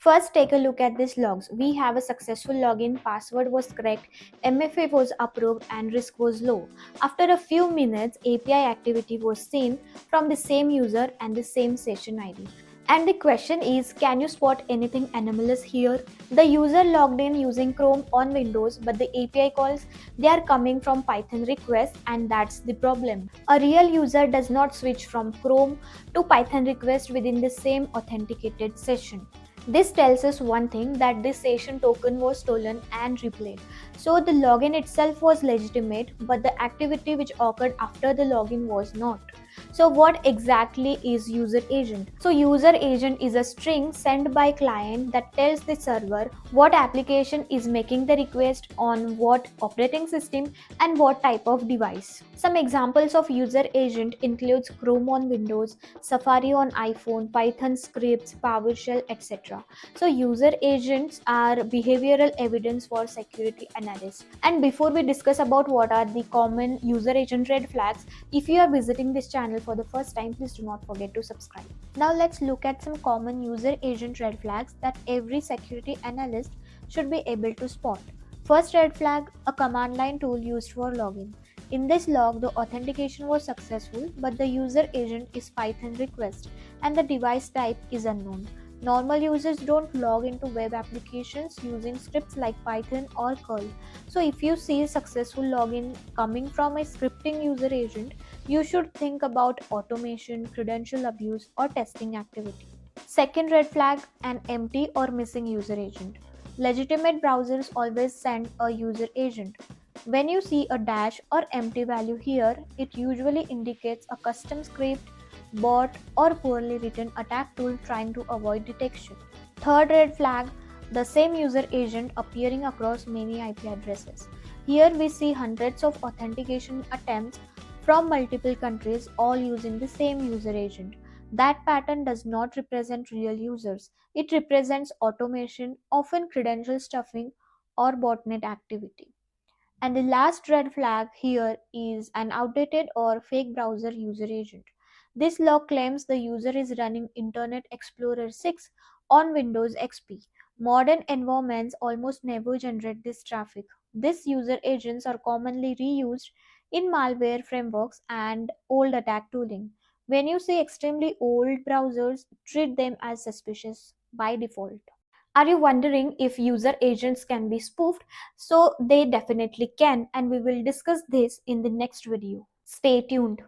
First, take a look at these logs. We have a successful login, password was correct, MFA was approved, and risk was low. After a few minutes, API activity was seen from the same user and the same session ID. And the question is, can you spot anything anomalous here? The user logged in using Chrome on Windows, but the API calls, they are coming from Python requests, and that's the problem. A real user does not switch from Chrome to Python request within the same authenticated session. This tells us one thing, that this session token was stolen and replayed. So the login itself was legitimate, but the activity which occurred after the login was not. So what exactly is user agent? So user agent is a string sent by client that tells the server what application is making the request, on what operating system, and what type of device. Some examples of user agent includes Chrome on Windows, Safari on iPhone, Python scripts, PowerShell, etc. So user agents are behavioral evidence for security analysts. And before we discuss about what are the common user agent red flags, if you are visiting this channel for the first time, please do not forget to subscribe. Now let's look at some common user agent red flags that every security analyst should be able to spot. First red flag, a command line tool used for login. In this log, the authentication was successful, but the user agent is Python request and the device type is unknown. Normal users don't log into web applications using scripts like Python or curl. So if you see successful login coming from a scripting user agent, you should think about automation, credential abuse, or testing activity. Second red flag, an empty or missing user agent. Legitimate browsers always send a user agent. When you see a dash or empty value here, it usually indicates a custom script, bot, or poorly written attack tool trying to avoid detection. Third red flag, the same user agent appearing across many IP addresses. Here we see hundreds of authentication attempts from multiple countries, all using the same user agent. That pattern does not represent real users. It represents automation, often credential stuffing or botnet activity. And the last red flag here is an outdated or fake browser user agent. This log claims the user is running Internet Explorer 6 on Windows XP. Modern environments almost never generate this traffic. These user agents are commonly reused in malware frameworks and old attack tooling. When you see extremely old browsers, treat them as suspicious by default. Are you wondering if user agents can be spoofed? So they definitely can, and we will discuss this in the next video. Stay tuned.